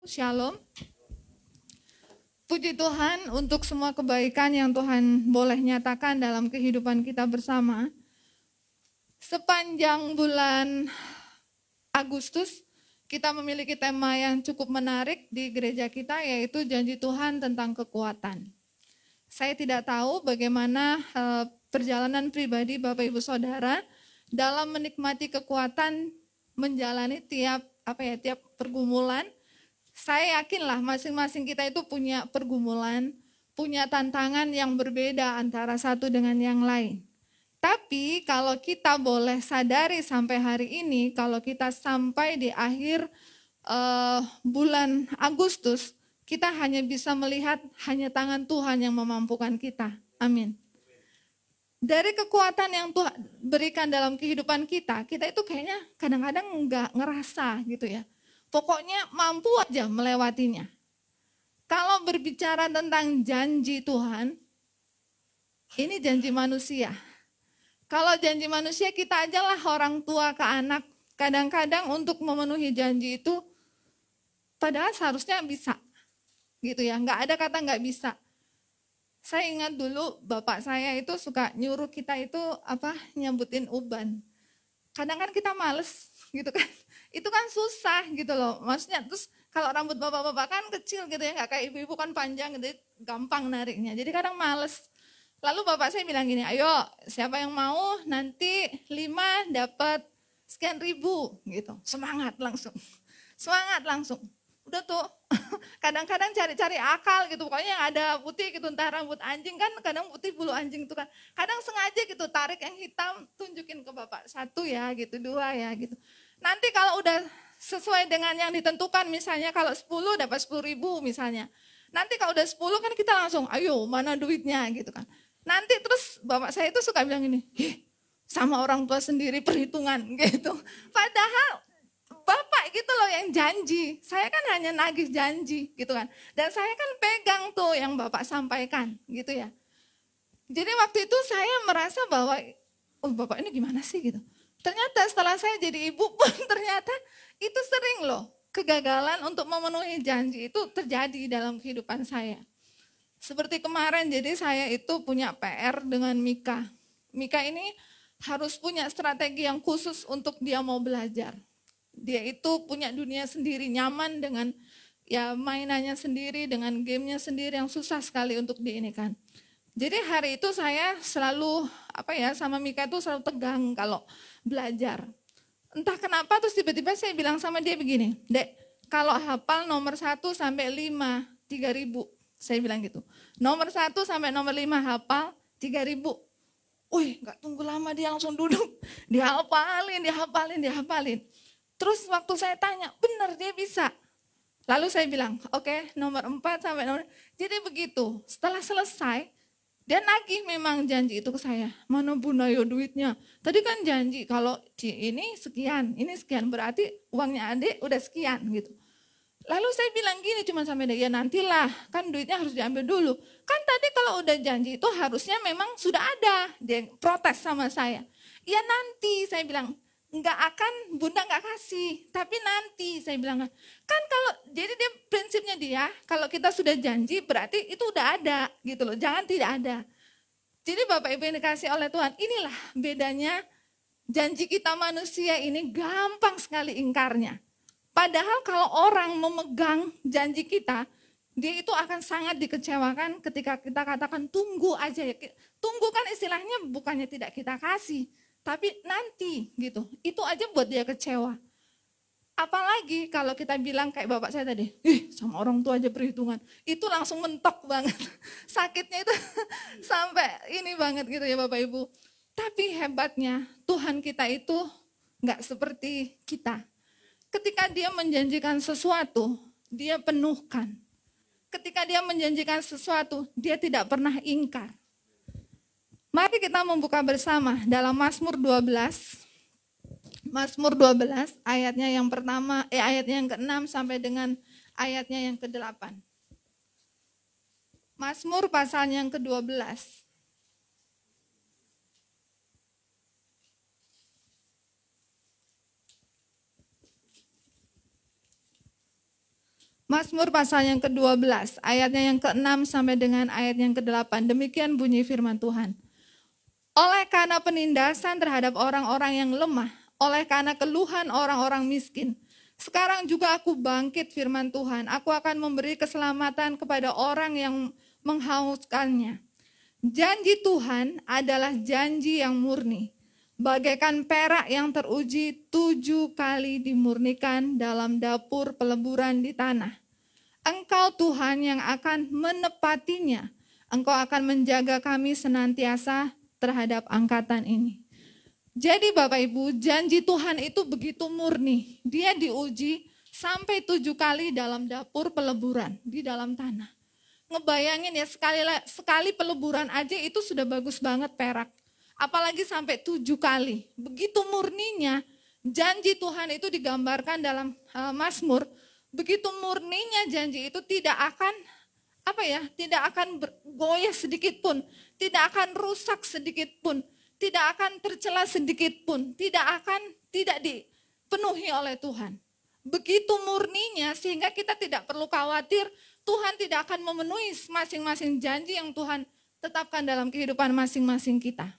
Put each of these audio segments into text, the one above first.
Shalom. Puji Tuhan untuk semua kebaikan yang Tuhan boleh nyatakan dalam kehidupan kita bersama. Sepanjang bulan Agustus, kita memiliki tema yang cukup menarik di gereja kita, yaitu janji Tuhan tentang kekuatan. Saya tidak tahu bagaimana perjalanan pribadi Bapak Ibu Saudara dalam menikmati kekuatan menjalani tiap pergumulan. Saya yakinlah masing-masing kita itu punya pergumulan, punya tantangan yang berbeda antara satu dengan yang lain. Tapi kalau kita boleh sadari sampai hari ini, kalau kita sampai di akhir bulan Agustus, kita hanya bisa melihat hanya tangan Tuhan yang memampukan kita. Amin. Dari kekuatan yang Tuhan berikan dalam kehidupan kita, kita itu kayaknya kadang-kadang nggak ngerasa gitu ya. Pokoknya mampu aja melewatinya. Kalau berbicara tentang janji Tuhan, ini janji manusia. Kalau janji manusia, kita ajalah orang tua ke anak. Kadang-kadang untuk memenuhi janji itu, padahal seharusnya bisa. Gitu ya, nggak ada kata nggak bisa. Saya ingat dulu bapak saya itu suka nyuruh kita itu nyambutin uban. Kadang kan kita males gitu kan. Itu kan susah gitu loh. Maksudnya terus kalau rambut bapak-bapak kan kecil gitu ya, nggak kayak ibu-ibu kan panjang gitu, gampang nariknya. Jadi kadang males. Lalu bapak saya bilang gini, ayo siapa yang mau nanti 5 dapat sekian ribu gitu. Semangat langsung. Semangat langsung. Udah tuh, kadang-kadang cari-cari akal gitu, pokoknya yang ada putih gitu, entah rambut anjing kan, kadang putih bulu anjing itu kan, kadang sengaja gitu tarik yang hitam, tunjukin ke bapak, 1 ya gitu, 2 ya gitu. Nanti kalau udah sesuai dengan yang ditentukan, misalnya kalau 10 dapat 10.000 misalnya, nanti kalau udah 10 kan kita langsung, ayo mana duitnya gitu kan. Nanti terus bapak saya itu suka bilang gini, sama orang tua sendiri perhitungan gitu, padahal Bapak gitu loh yang janji, saya kan hanya nagih janji gitu kan. Dan saya kan pegang tuh yang Bapak sampaikan gitu ya. Jadi waktu itu saya merasa bahwa, oh Bapak ini gimana sih gitu. Ternyata setelah saya jadi ibu pun ternyata itu sering loh. Kegagalan untuk memenuhi janji itu terjadi dalam kehidupan saya. Seperti kemarin jadi saya itu punya PR dengan Mika. Mika ini harus punya strategi yang khusus untuk dia mau belajar. Dia itu punya dunia sendiri, nyaman dengan ya mainannya sendiri, dengan gamenya sendiri yang susah sekali untuk diinikan. Jadi hari itu saya selalu sama Mika itu selalu tegang kalau belajar. Entah kenapa terus tiba-tiba saya bilang sama dia begini, Dek, kalau hafal nomor 1 sampai 5, 3.000. Saya bilang gitu. Nomor 1 sampai nomor 5 hafal 3.000. Wih, gak tunggu lama dia langsung duduk. Dihafalin. Terus waktu saya tanya, benar dia bisa. Lalu saya bilang, oke, nomor 4 sampai nomor. Jadi begitu, setelah selesai, dia nagih memang janji itu ke saya. Mana Bunda yo duitnya? Tadi kan janji kalau ini sekian, berarti uangnya adik udah sekian gitu. Lalu saya bilang gini cuma sampai dia, ya nantilah, kan duitnya harus diambil dulu. Kan tadi kalau udah janji itu harusnya memang sudah ada. Dia protes sama saya. Ya nanti, saya bilang, Bunda nggak kasih, tapi nanti saya bilang kan kalau jadi dia prinsipnya dia kalau kita sudah janji berarti itu udah ada gitu loh, jangan tidak ada. Jadi Bapak Ibu yang dikasih oleh Tuhan, inilah bedanya janji kita manusia ini gampang sekali ingkarnya. Padahal kalau orang memegang janji kita, dia itu akan sangat dikecewakan ketika kita katakan tunggu aja ya. Tunggu kan istilahnya bukannya tidak kita kasih, tapi nanti gitu, itu aja buat dia kecewa. Apalagi kalau kita bilang kayak bapak saya tadi, sama orang tua aja perhitungan, itu langsung mentok banget. Sakitnya itu sampai ini banget gitu ya Bapak Ibu. Tapi hebatnya Tuhan kita itu nggak seperti kita. Ketika dia menjanjikan sesuatu, dia penuhkan. Ketika dia menjanjikan sesuatu, dia tidak pernah ingkar. Mari kita membuka bersama dalam Mazmur 12. Mazmur 12 ayatnya yang pertama, ayatnya yang ke-6 sampai dengan ayatnya yang ke-8. Mazmur pasal yang ke-12. Mazmur pasal yang ke-12, ayatnya yang ke-6 sampai dengan ayat yang ke-8. Demikian bunyi firman Tuhan. Oleh karena penindasan terhadap orang-orang yang lemah, oleh karena keluhan orang-orang miskin, sekarang juga aku bangkit firman Tuhan. Aku akan memberi keselamatan kepada orang yang menghauskannya. Janji Tuhan adalah janji yang murni, bagaikan perak yang teruji 7 kali dimurnikan dalam dapur peleburan di tanah. Engkau Tuhan yang akan menepatinya. Engkau akan menjaga kami senantiasa terhadap angkatan ini. Jadi Bapak Ibu, janji Tuhan itu begitu murni. Dia diuji sampai 7 kali dalam dapur peleburan di dalam tanah. Ngebayangin ya, sekali peleburan aja itu sudah bagus banget perak. Apalagi sampai 7 kali. Begitu murninya janji Tuhan itu digambarkan dalam Mazmur. Begitu murninya janji itu tidak akan tidak akan goyah sedikit pun, tidak akan rusak sedikit pun, tidak akan tercela sedikit pun, tidak dipenuhi oleh Tuhan. Begitu murninya sehingga kita tidak perlu khawatir Tuhan tidak akan memenuhi masing-masing janji yang Tuhan tetapkan dalam kehidupan masing-masing kita.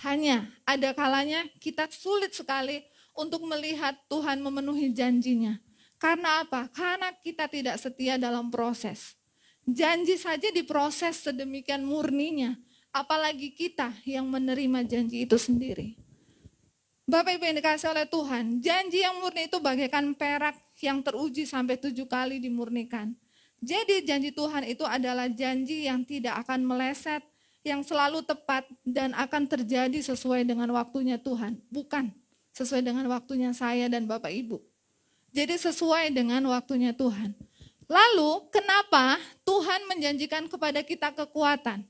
Hanya ada kalanya kita sulit sekali untuk melihat Tuhan memenuhi janjinya. Karena apa? Karena kita tidak setia dalam proses. Janji saja diproses sedemikian murninya, apalagi kita yang menerima janji itu sendiri. Bapak Ibu yang dikasih oleh Tuhan, janji yang murni itu bagaikan perak yang teruji sampai 7 kali dimurnikan. Jadi janji Tuhan itu adalah janji yang tidak akan meleset, yang selalu tepat dan akan terjadi sesuai dengan waktunya Tuhan. Bukan sesuai dengan waktunya saya dan Bapak Ibu. Jadi sesuai dengan waktunya Tuhan. Lalu kenapa Tuhan menjanjikan kepada kita kekuatan?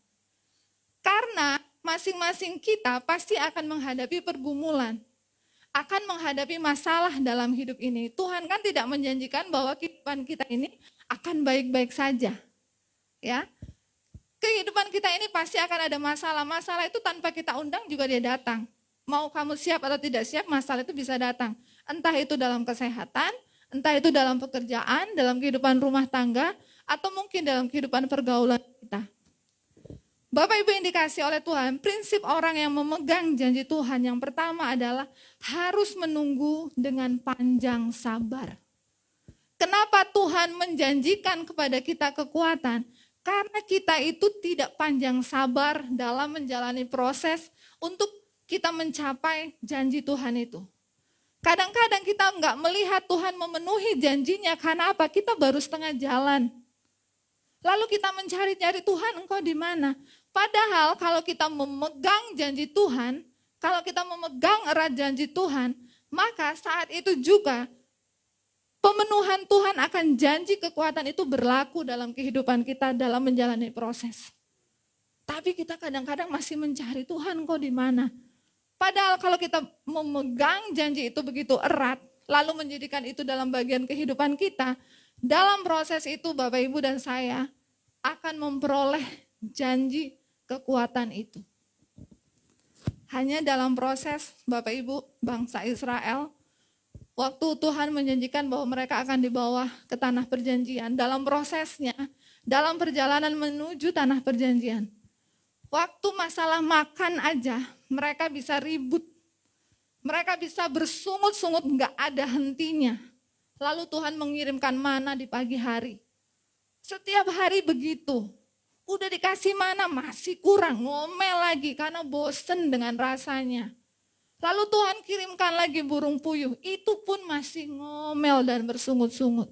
Karena masing-masing kita pasti akan menghadapi pergumulan, akan menghadapi masalah dalam hidup ini. Tuhan kan tidak menjanjikan bahwa kehidupan kita ini akan baik-baik saja. Ya. Kehidupan kita ini pasti akan ada masalah. Masalah itu tanpa kita undang juga dia datang. Mau kamu siap atau tidak siap, masalah itu bisa datang. Entah itu dalam kesehatan, entah itu dalam pekerjaan, dalam kehidupan rumah tangga, atau mungkin dalam kehidupan pergaulan kita. Bapak Ibu yang dikasih oleh Tuhan, prinsip orang yang memegang janji Tuhan yang pertama adalah harus menunggu dengan panjang sabar. Kenapa Tuhan menjanjikan kepada kita kekuatan? Karena kita itu tidak panjang sabar dalam menjalani proses untuk kita mencapai janji Tuhan itu. Kadang-kadang kita enggak melihat Tuhan memenuhi janjinya karena apa? Kita baru setengah jalan. Lalu kita mencari-cari Tuhan, engkau di mana? Padahal kalau kita memegang janji Tuhan, kalau kita memegang erat janji Tuhan, maka saat itu juga pemenuhan Tuhan akan janji kekuatan itu berlaku dalam kehidupan kita dalam menjalani proses. Tapi kita kadang-kadang masih mencari Tuhan, engkau di mana? Padahal kalau kita memegang janji itu begitu erat, lalu menjadikan itu dalam bagian kehidupan kita, dalam proses itu Bapak Ibu dan saya akan memperoleh janji kekuatan itu. Hanya dalam proses Bapak Ibu bangsa Israel, waktu Tuhan menjanjikan bahwa mereka akan dibawa ke tanah perjanjian, dalam prosesnya, dalam perjalanan menuju tanah perjanjian, waktu masalah makan aja, mereka bisa ribut. Mereka bisa bersungut-sungut, nggak ada hentinya. Lalu Tuhan mengirimkan mana di pagi hari. Setiap hari begitu. Udah dikasih mana, masih kurang. Ngomel lagi karena bosen dengan rasanya. Lalu Tuhan kirimkan lagi burung puyuh. Itu pun masih ngomel dan bersungut-sungut.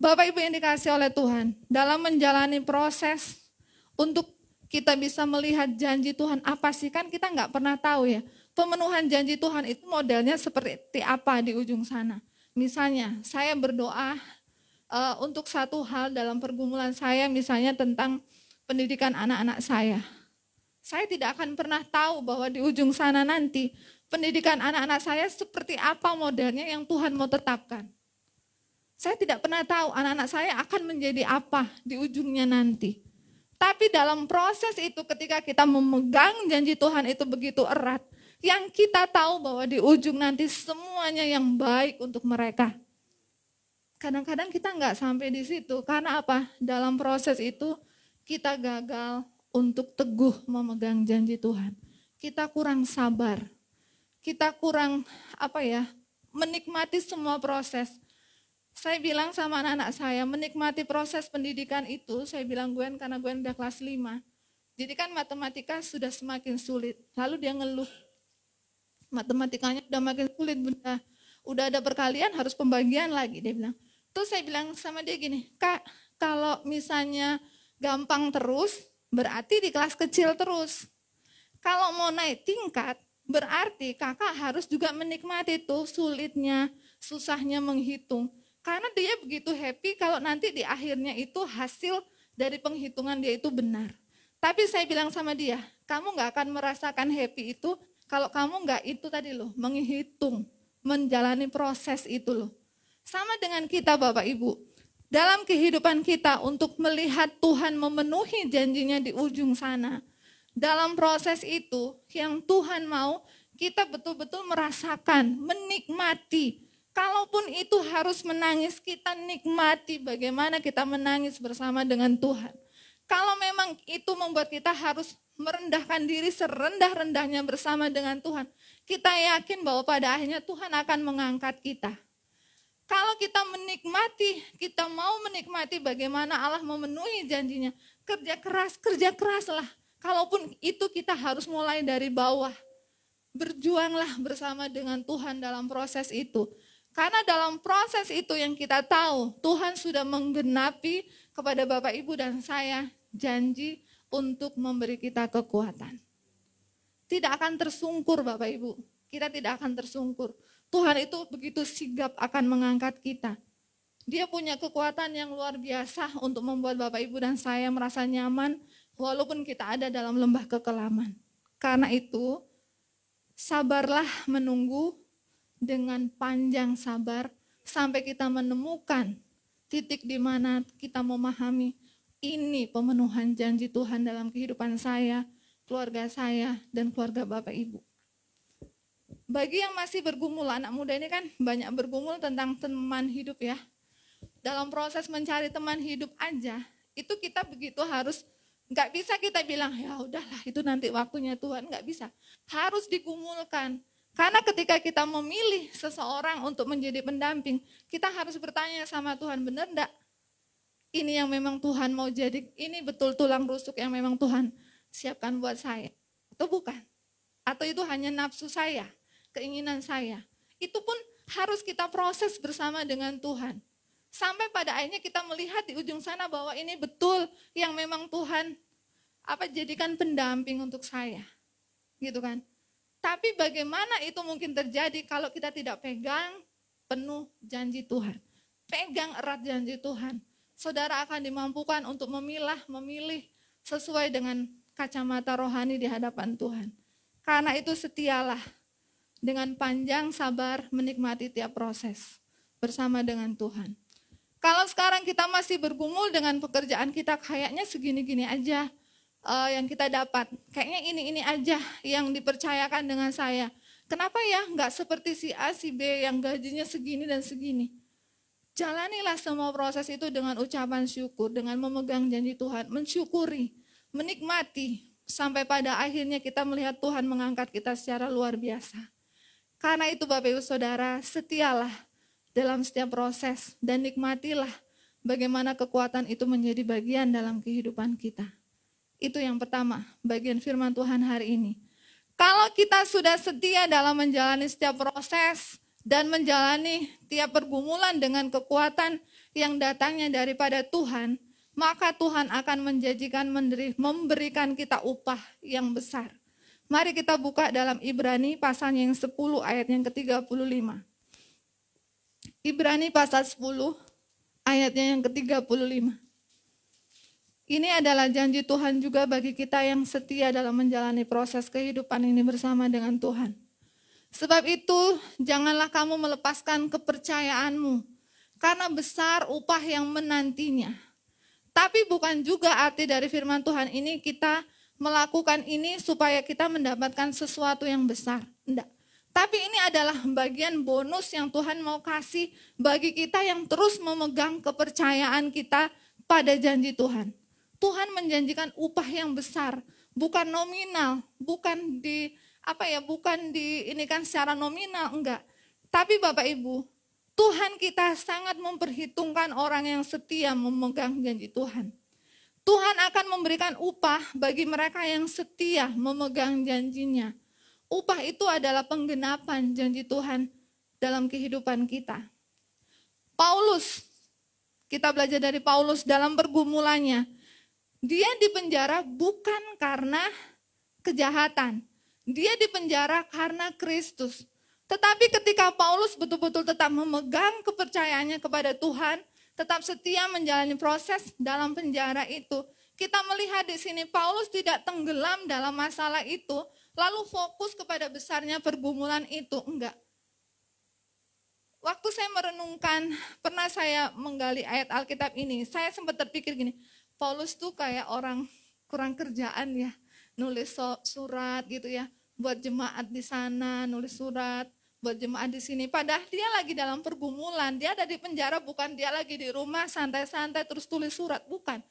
Bapak Ibu yang dikasih oleh Tuhan, dalam menjalani proses untuk kita bisa melihat janji Tuhan apa sih, kan kita nggak pernah tahu ya. Pemenuhan janji Tuhan itu modelnya seperti apa di ujung sana. Misalnya saya berdoa untuk satu hal dalam pergumulan saya, misalnya tentang pendidikan anak-anak saya. Saya tidak akan pernah tahu bahwa di ujung sana nanti pendidikan anak-anak saya seperti apa modelnya yang Tuhan mau tetapkan. Saya tidak pernah tahu anak-anak saya akan menjadi apa di ujungnya nanti. Tapi dalam proses itu ketika kita memegang janji Tuhan itu begitu erat, yang kita tahu bahwa di ujung nanti semuanya yang baik untuk mereka. Kadang-kadang kita nggak sampai di situ. Karena apa? Dalam proses itu kita gagal untuk teguh memegang janji Tuhan. Kita kurang sabar. Kita kurang menikmati semua proses. Saya bilang sama anak-anak saya, menikmati proses pendidikan itu, saya bilang Gwen karena Gwen udah kelas 5. Jadi kan matematika sudah semakin sulit. Lalu dia ngeluh, matematikanya udah makin sulit, Bunda. Udah ada perkalian harus pembagian lagi, dia bilang. Terus saya bilang sama dia gini, Kak, kalau misalnya gampang terus, berarti di kelas kecil terus. Kalau mau naik tingkat, berarti kakak harus juga menikmati tuh sulitnya, susahnya menghitung. Karena dia begitu happy kalau nanti di akhirnya itu hasil dari penghitungan dia itu benar. Tapi saya bilang sama dia, kamu gak akan merasakan happy itu kalau kamu gak itu tadi loh, menghitung, menjalani proses itu loh. Sama dengan kita Bapak Ibu, dalam kehidupan kita untuk melihat Tuhan memenuhi janjinya di ujung sana. Dalam proses itu yang Tuhan mau kita betul-betul merasakan, menikmati. Kalaupun itu harus menangis, kita nikmati bagaimana kita menangis bersama dengan Tuhan. Kalau memang itu membuat kita harus merendahkan diri serendah-rendahnya bersama dengan Tuhan, kita yakin bahwa pada akhirnya Tuhan akan mengangkat kita. Kalau kita menikmati, kita mau menikmati bagaimana Allah memenuhi janjinya, kerja keraslah. Kalaupun itu kita harus mulai dari bawah, berjuanglah bersama dengan Tuhan dalam proses itu. Karena dalam proses itu yang kita tahu, Tuhan sudah menggenapi kepada Bapak Ibu dan saya janji untuk memberi kita kekuatan. Tidak akan tersungkur Bapak Ibu, kita tidak akan tersungkur. Tuhan itu begitu sigap akan mengangkat kita. Dia punya kekuatan yang luar biasa untuk membuat Bapak Ibu dan saya merasa nyaman walaupun kita ada dalam lembah kekelaman. Karena itu, sabarlah menunggu dengan panjang sabar sampai kita menemukan titik di mana kita memahami ini pemenuhan janji Tuhan dalam kehidupan saya, keluarga saya, dan keluarga Bapak Ibu. Bagi yang masih bergumul, anak muda ini kan banyak bergumul tentang teman hidup ya. Dalam proses mencari teman hidup aja, itu kita begitu harus, nggak bisa kita bilang ya udahlah itu nanti waktunya Tuhan, nggak bisa. Harus digumulkan. Karena ketika kita memilih seseorang untuk menjadi pendamping, kita harus bertanya sama Tuhan, benar enggak? Ini yang memang Tuhan mau jadi, ini betul tulang rusuk yang memang Tuhan siapkan buat saya. Atau bukan? Atau itu hanya nafsu saya, keinginan saya. Itu pun harus kita proses bersama dengan Tuhan. Sampai pada akhirnya kita melihat di ujung sana bahwa ini betul yang memang Tuhan jadikan pendamping untuk saya. Gitu kan? Tapi bagaimana itu mungkin terjadi kalau kita tidak pegang penuh janji Tuhan. Pegang erat janji Tuhan. Saudara akan dimampukan untuk memilih sesuai dengan kacamata rohani di hadapan Tuhan. Karena itu setialah dengan panjang sabar menikmati tiap proses bersama dengan Tuhan. Kalau sekarang kita masih bergumul dengan pekerjaan kita kayaknya segini-gini aja. Yang kita dapat, kayaknya ini aja yang dipercayakan dengan saya. Kenapa ya nggak seperti si A, si B yang gajinya segini dan segini. Jalanilah semua proses itu dengan ucapan syukur, dengan memegang janji Tuhan, mensyukuri, menikmati, sampai pada akhirnya kita melihat Tuhan mengangkat kita secara luar biasa. Karena itu Bapak Ibu Saudara, setialah dalam setiap proses dan nikmatilah bagaimana kekuatan itu menjadi bagian dalam kehidupan kita. Itu yang pertama, bagian firman Tuhan hari ini. Kalau kita sudah setia dalam menjalani setiap proses dan menjalani tiap pergumulan dengan kekuatan yang datangnya daripada Tuhan, maka Tuhan akan memberikan kita upah yang besar. Mari kita buka dalam Ibrani pasal yang 10 ayat yang ke-35. Ibrani pasal 10 ayatnya yang ke-35. Ini adalah janji Tuhan juga bagi kita yang setia dalam menjalani proses kehidupan ini bersama dengan Tuhan. Sebab itu, janganlah kamu melepaskan kepercayaanmu, karena besar upah yang menantinya. Tapi bukan juga arti dari firman Tuhan ini kita melakukan ini supaya kita mendapatkan sesuatu yang besar. Enggak. Tapi ini adalah bagian bonus yang Tuhan mau kasih bagi kita yang terus memegang kepercayaan kita pada janji Tuhan. Tuhan menjanjikan upah yang besar, bukan nominal, bukan diinikan secara nominal, enggak. Tapi Bapak Ibu, Tuhan kita sangat memperhitungkan orang yang setia memegang janji Tuhan. Tuhan akan memberikan upah bagi mereka yang setia memegang janjinya. Upah itu adalah penggenapan janji Tuhan dalam kehidupan kita. Paulus, kita belajar dari Paulus dalam pergumulannya. Dia dipenjara bukan karena kejahatan. Dia dipenjara karena Kristus. Tetapi ketika Paulus betul-betul tetap memegang kepercayaannya kepada Tuhan, tetap setia menjalani proses dalam penjara itu, kita melihat di sini Paulus tidak tenggelam dalam masalah itu, lalu fokus kepada besarnya pergumulan itu, enggak. Waktu saya merenungkan, pernah saya menggali ayat Alkitab ini, saya sempat terpikir gini, Paulus tuh kayak orang kurang kerjaan ya, nulis surat gitu ya, buat jemaat di sana, nulis surat, buat jemaat di sini. Padahal dia lagi dalam pergumulan, dia ada di penjara, bukan dia lagi di rumah santai-santai terus tulis surat, bukan.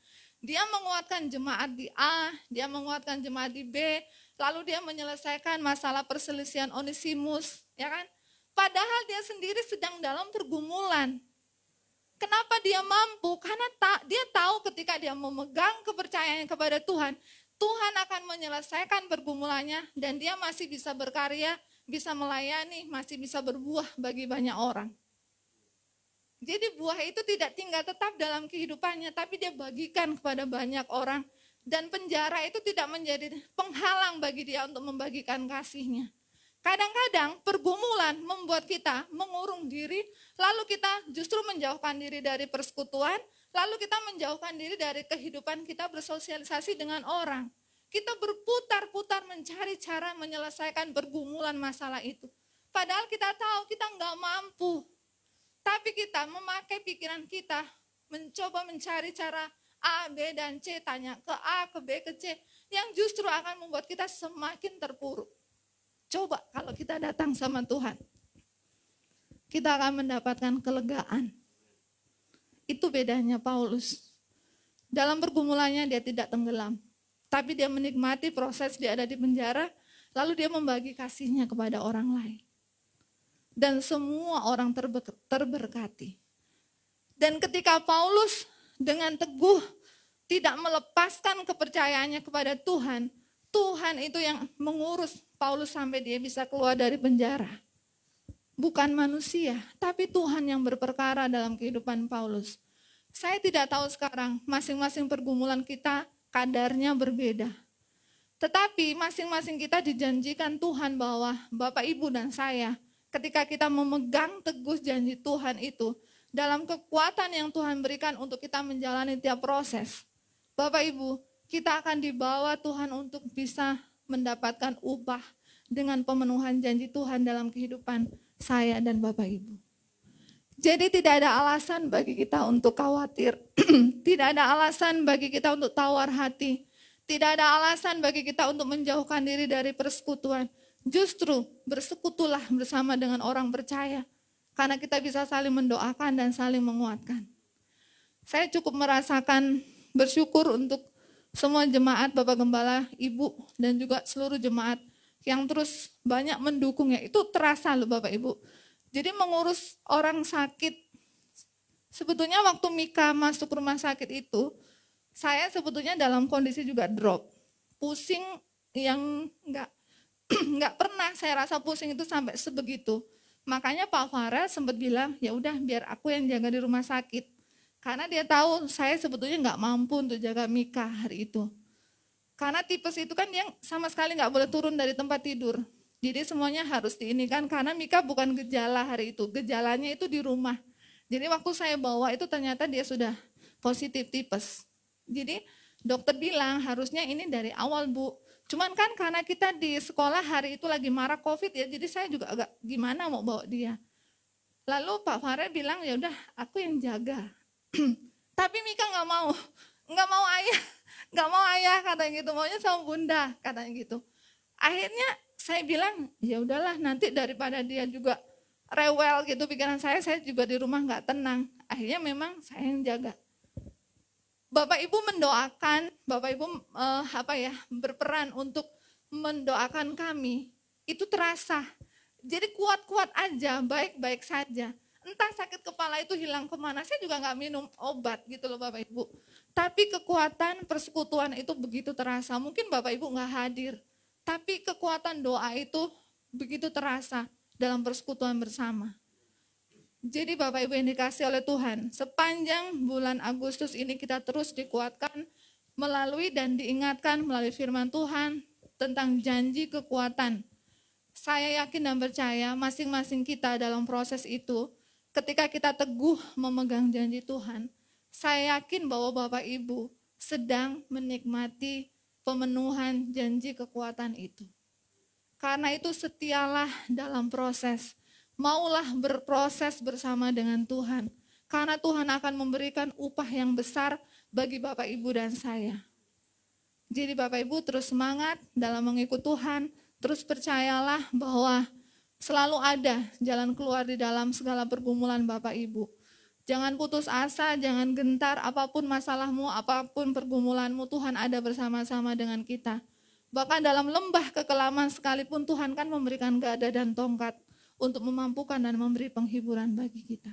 Dia menguatkan jemaat di A, dia menguatkan jemaat di B, lalu dia menyelesaikan masalah perselisihan Onesimus, ya kan? Padahal dia sendiri sedang dalam pergumulan. Kenapa dia mampu? Karena dia tahu ketika dia memegang kepercayaannya kepada Tuhan, Tuhan akan menyelesaikan pergumulannya dan dia masih bisa berkarya, bisa melayani, masih bisa berbuah bagi banyak orang. Jadi buah itu tidak tinggal tetap dalam kehidupannya, tapi dia bagikan kepada banyak orang. Dan penjara itu tidak menjadi penghalang bagi dia untuk membagikan kasihnya. Kadang-kadang pergumulan membuat kita mengurung diri, lalu kita justru menjauhkan diri dari persekutuan, lalu kita menjauhkan diri dari kehidupan kita bersosialisasi dengan orang. Kita berputar-putar mencari cara menyelesaikan pergumulan masalah itu. Padahal kita tahu kita nggak mampu. Tapi kita memakai pikiran kita, mencoba mencari cara A, B, dan C, tanya ke A, ke B, ke C, yang justru akan membuat kita semakin terpuruk. Coba kalau kita datang sama Tuhan, kita akan mendapatkan kelegaan. Itu bedanya Paulus. Dalam pergumulannya dia tidak tenggelam, tapi dia menikmati proses dia ada di penjara, lalu dia membagi kasihnya kepada orang lain. Dan semua orang terberkati. Dan ketika Paulus dengan teguh tidak melepaskan kepercayaannya kepada Tuhan, Tuhan itu yang mengurus Paulus sampai dia bisa keluar dari penjara. Bukan manusia, tapi Tuhan yang berperkara dalam kehidupan Paulus. Saya tidak tahu sekarang, masing-masing pergumulan kita kadarnya berbeda. Tetapi masing-masing kita dijanjikan Tuhan bahwa Bapak, Ibu, dan saya, ketika kita memegang teguh janji Tuhan itu, dalam kekuatan yang Tuhan berikan untuk kita menjalani tiap proses, Bapak, Ibu, kita akan dibawa Tuhan untuk bisa mendapatkan upah dengan pemenuhan janji Tuhan dalam kehidupan saya dan Bapak Ibu. Jadi tidak ada alasan bagi kita untuk khawatir, tidak ada alasan bagi kita untuk tawar hati, tidak ada alasan bagi kita untuk menjauhkan diri dari persekutuan. Justru bersekutulah bersama dengan orang percaya, karena kita bisa saling mendoakan dan saling menguatkan. Saya cukup merasakan bersyukur untuk semua jemaat, Bapak Gembala, Ibu, dan juga seluruh jemaat yang terus banyak mendukung ya. Itu terasa loh Bapak Ibu. Jadi mengurus orang sakit, sebetulnya waktu Mika masuk rumah sakit itu, saya sebetulnya dalam kondisi juga drop. Pusing yang nggak pernah saya rasa pusing itu sampai sebegitu. Makanya Pak Farel sempat bilang, ya udah biar aku yang jaga di rumah sakit. Karena dia tahu saya sebetulnya nggak mampu untuk jaga Mika hari itu. Karena tipes itu kan dia sama sekali nggak boleh turun dari tempat tidur. Jadi semuanya harus diinikan karena Mika bukan gejala hari itu. Gejalanya itu di rumah. Jadi waktu saya bawa itu ternyata dia sudah positif tipes. Jadi dokter bilang harusnya ini dari awal Bu. Cuman kan karena kita di sekolah hari itu lagi marak COVID ya. Jadi saya juga agak gimana mau bawa dia. Lalu Pak Farel bilang ya udah aku yang jaga. Tapi Mika nggak mau ayah katanya gitu, maunya sama bunda katanya gitu. Akhirnya saya bilang ya udahlah, nanti daripada dia juga rewel gitu pikiran saya juga di rumah nggak tenang. Akhirnya memang saya yang jaga. Bapak Ibu mendoakan, Bapak Ibu berperan untuk mendoakan kami, itu terasa. Jadi kuat-kuat aja, baik-baik saja. Entah sakit kepala itu hilang kemana, saya juga nggak minum obat gitu loh Bapak Ibu. Tapi kekuatan persekutuan itu begitu terasa. Mungkin Bapak Ibu nggak hadir, tapi kekuatan doa itu begitu terasa dalam persekutuan bersama. Jadi Bapak Ibu yang dikasih oleh Tuhan, sepanjang bulan Agustus ini kita terus dikuatkan melalui dan diingatkan melalui firman Tuhan tentang janji kekuatan. Saya yakin dan percaya masing-masing kita dalam proses itu, ketika kita teguh memegang janji Tuhan, saya yakin bahwa Bapak Ibu sedang menikmati pemenuhan janji kekuatan itu. Karena itu setialah dalam proses. Maulah berproses bersama dengan Tuhan. Karena Tuhan akan memberikan upah yang besar bagi Bapak Ibu dan saya. Jadi Bapak Ibu terus semangat dalam mengikut Tuhan. Terus percayalah bahwa selalu ada jalan keluar di dalam segala pergumulan Bapak Ibu. Jangan putus asa, jangan gentar, apapun masalahmu, apapun pergumulanmu, Tuhan ada bersama-sama dengan kita. Bahkan dalam lembah kekelaman sekalipun Tuhan kan memberikan gada dan tongkat untuk memampukan dan memberi penghiburan bagi kita.